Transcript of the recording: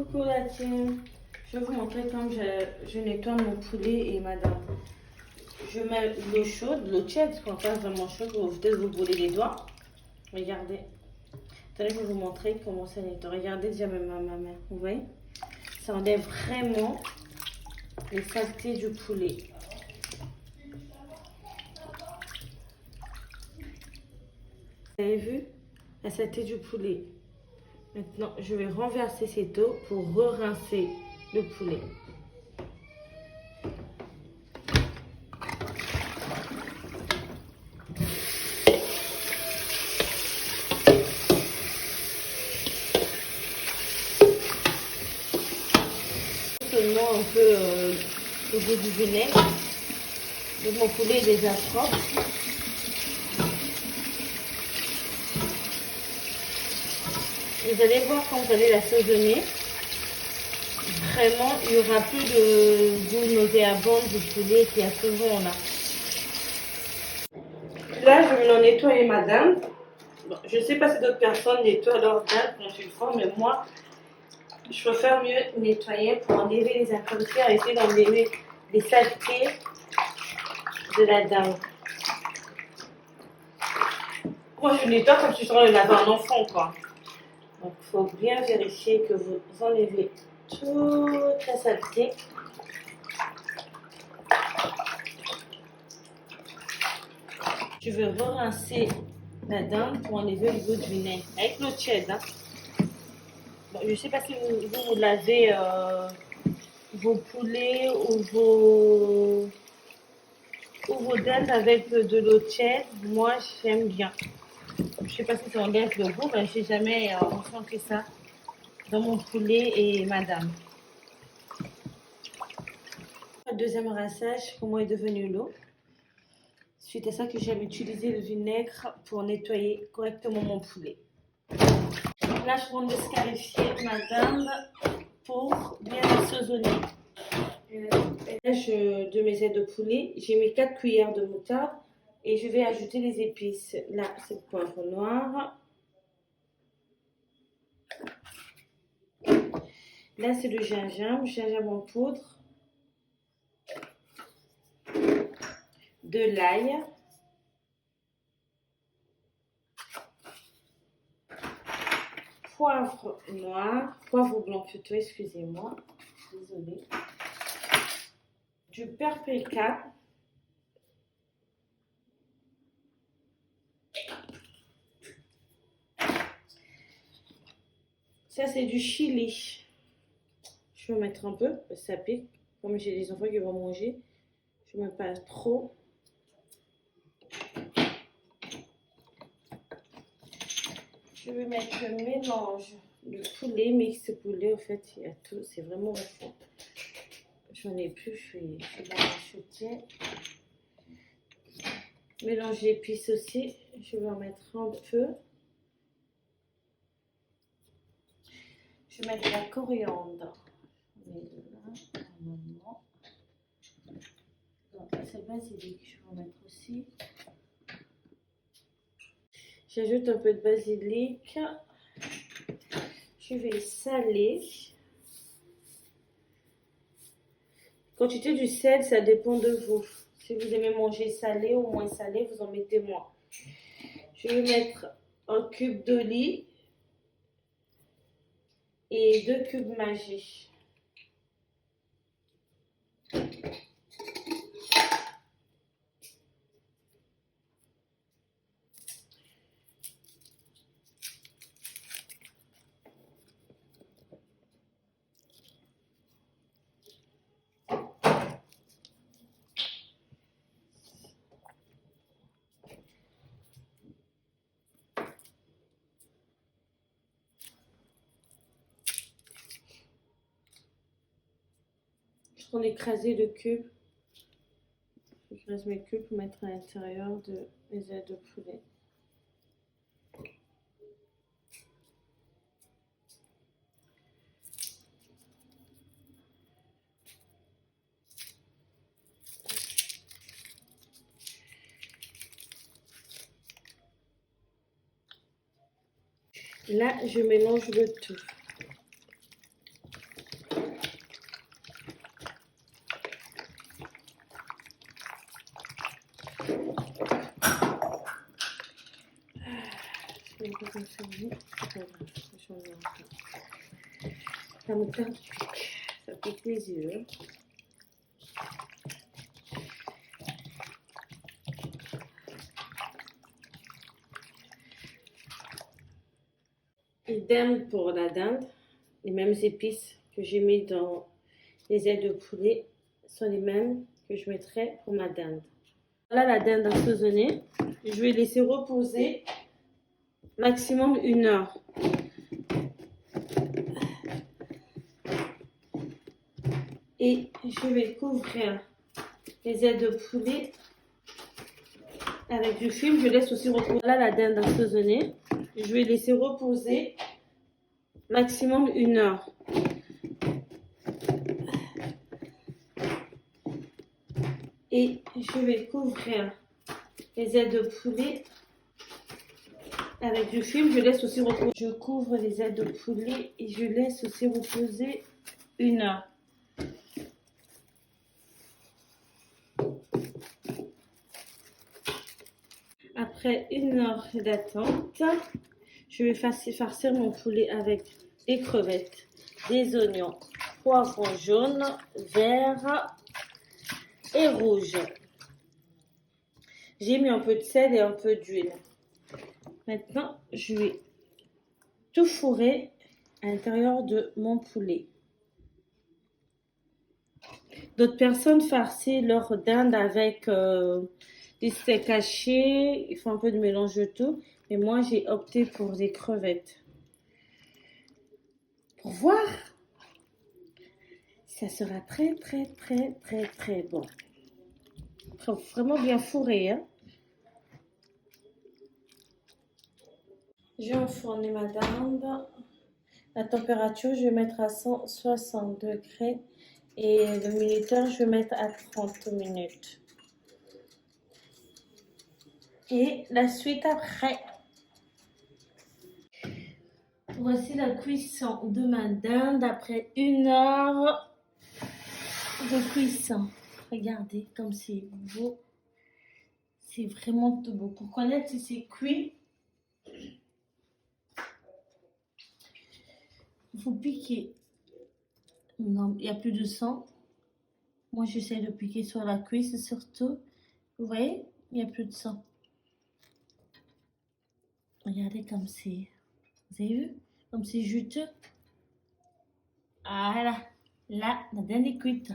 Coucou la team, je vais vous montrer comment je nettoie mon poulet et madame. Je mets l'eau chaude, l'eau tiède, quand pas vraiment chaude, peut-être vous brûlez les doigts. Regardez. Attendez, je vais vous montrer comment ça nettoie. Regardez déjà même ma main, vous voyez? Ça enlève vraiment les saletés du poulet. Vous avez vu la saleté du poulet? Maintenant, je vais renverser cette eau pour re-rincer le poulet. Seulement un peu au goût du vinaigre. Donc mon poulet est déjà propre. Vous allez voir quand vous allez l'assaisonner. Vraiment, il n'y aura plus de goût nauséabond du poulet qui a souvent là. Là, je vais en nettoyer madame. Bon, je ne sais pas si d'autres personnes nettoient leur dinde quand ils le font, mais moi, je préfère mieux nettoyer pour enlever les impuretés, essayer d'enlever les saletés de la dinde. Moi, je nettoie comme si je serais laver un enfant, quoi. Donc, il faut bien vérifier que vous enlevez toute la saleté. Je vais re-rincer la dinde pour enlever le goût du vinaigre avec l'eau tiède. Hein. Bon, je ne sais pas si vous lavez vos poulets ou vos dindes avec de l'eau tiède. Moi, j'aime bien. Je ne sais pas si ça enlève le goût, mais je n'ai jamais ressenti ça dans mon poulet et madame. Le deuxième rinçage, comment est devenu l'eau. Suite à ça que j'aime utiliser le vinaigre pour nettoyer correctement mon poulet. Là, je vais de scarifier ma dinde pour bien assaisonner. Là, de mes ailes de poulet, j'ai mis 4 cuillères de moutarde et je vais ajouter les épices. Là, c'est le poivre noir. Là, c'est le gingembre en poudre, de l'ail, poivre noir, poivre blanc plutôt, excusez-moi, désolée, du paprika, ça c'est du chili, je vais en mettre un peu, parce que ça pique, comme j'ai des enfants qui vont manger, je ne mets pas trop. Je vais mettre le mélange de poulet, mix poulet, en fait, il y a tout, c'est vraiment bon. J'en ai plus, je vais l'acheter. Mélange d'épices aussi, je vais en mettre un peu. Je vais mettre de la coriandre. On est de là, normalement. Donc, c'est basilic, je vais en mettre aussi. J'ajoute un peu de basilic. Je vais saler. Quantité du sel, ça dépend de vous. Si vous aimez manger salé ou moins salé, vous en mettez moins. Je vais mettre un cube d'olive et 2 cubes Maggi. Je vais écraser le cube. Je reste mes cubes pour mettre à l'intérieur des ailes de poulet. Là, je mélange le tout. pas fermé. Voilà, j'en ai encore. Ça me pique. Ça pique les yeux. Idem pour la dinde. Les mêmes épices que j'ai mis dans les ailes de poulet sont les mêmes que je mettrai pour ma dinde. Voilà la dinde assaisonnée. Je vais laisser reposer maximum 1 heure. Et je vais couvrir les ailes de poulet avec du film. Je laisse aussi reposer. Voilà la dinde assaisonnée. Je vais laisser reposer maximum 1 heure. Et je vais couvrir les ailes de poulet avec du film. Je laisse aussi reposer. Je couvre les ailes de poulet et je laisse aussi reposer 1 heure. Après 1 heure d'attente, je vais farcir mon poulet avec des crevettes, des oignons, poivrons jaunes, verts et rouges. J'ai mis un peu de sel et un peu d'huile. Maintenant, je vais tout fourrer à l'intérieur de mon poulet. D'autres personnes farcissent leur dinde avec des steaks hachés. Ils font un peu de mélange de tout. Mais moi, j'ai opté pour des crevettes. Pour voir, ça sera très, très, très, très, très bon. Faut vraiment bien fourrer, hein. J'ai enfourné ma dinde. La température, je vais mettre à 160 degrés. Et le minuteur, je vais mettre à 30 minutes. Et la suite après. Voici la cuisson de ma dinde après 1 heure de cuisson. Regardez comme c'est beau. C'est vraiment tout beau. Pour connaître si c'est cuit, il faut piquer. Non, il n'y a plus de sang. Moi, j'essaie de piquer sur la cuisse surtout. Vous voyez, il n'y a plus de sang. Regardez comme c'est. Vous avez vu? Comme c'est juteux. Voilà. Là, la dinde est cuite.